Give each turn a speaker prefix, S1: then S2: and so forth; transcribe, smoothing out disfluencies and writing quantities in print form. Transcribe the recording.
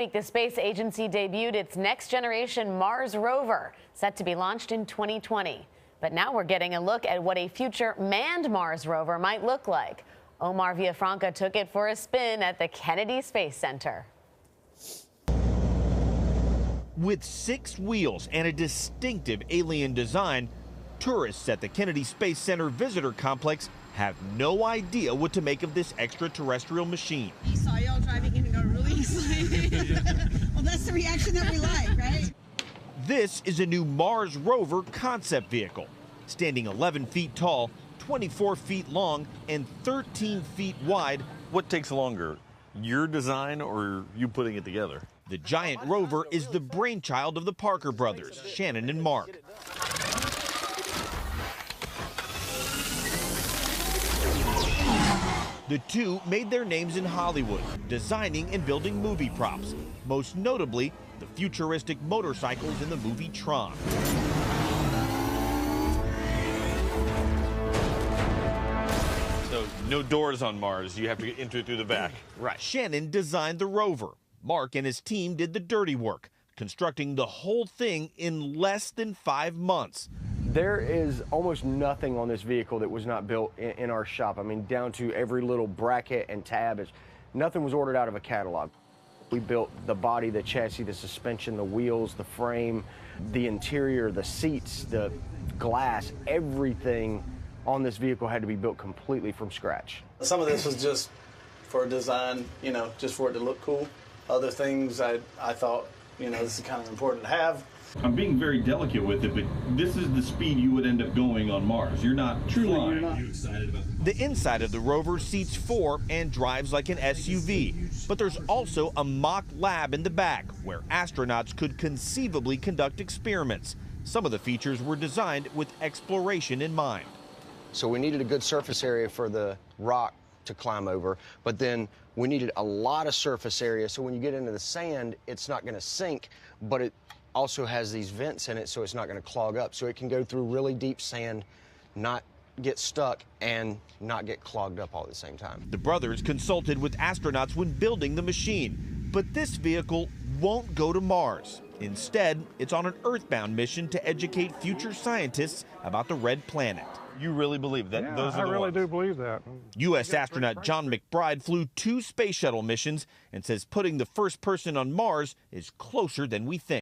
S1: The space agency debuted its next generation Mars rover, set to be launched in 2020. But now we're getting a look at what a future manned Mars rover might look like. Omar Villafranca took it for a spin at the Kennedy Space Center.
S2: With 6 wheels and a distinctive alien design, tourists at the Kennedy Space Center Visitor Complex have no idea what to make of this extraterrestrial machine.
S3: We saw y'all driving in and got really excited. Well, that's the reaction that we like, right?
S2: This is a new Mars rover concept vehicle, standing 11 feet tall, 24 feet long, and 13 feet wide.
S4: What takes longer, your design or you putting it together?
S2: The giant rover is the brainchild of the Parker brothers, Shannon and Mark. The two made their names in Hollywood, designing and building movie props, most notably the futuristic motorcycles in the movie Tron.
S4: So no doors on Mars, you have to enter through the back.
S2: Right. Shannon designed the rover. Mark and his team did the dirty work, constructing the whole thing in less than 5 months.
S5: There is almost nothing on this vehicle that was not built in our shop. I mean, down to every little bracket and tab. Nothing was ordered out of a catalog. We built the body, the chassis, the suspension, the wheels, the frame, the interior, the seats, the glass, everything on this vehicle had to be built completely from scratch.
S6: Some of this was just for design, just for it to look cool. Other things I thought, this is kind of important to have.
S7: I'm being very delicate with it, but this is the speed you would end up going on Mars. You're not flying.
S6: You're not.
S2: The inside of the rover seats 4 and drives like an SUV. But there's also a mock lab in the back where astronauts could conceivably conduct experiments. Some of the features were designed with exploration in mind.
S5: So we needed a good surface area for the rock to climb over, but then we needed a lot of surface area so when you get into the sand, it's not going to sink, but it also has these vents in it so it's not going to clog up. So it can go through really deep sand, not get stuck, and not get clogged up all at the same time.
S2: The brothers consulted with astronauts when building the machine, but this vehicle won't go to Mars. Instead, it's on an Earthbound mission to educate future scientists about the red planet.
S4: You really believe that?
S8: Yeah,
S4: those are
S8: I really do believe that.
S2: U.S. astronaut John McBride flew 2 space shuttle missions and says putting the first person on Mars is closer than we think.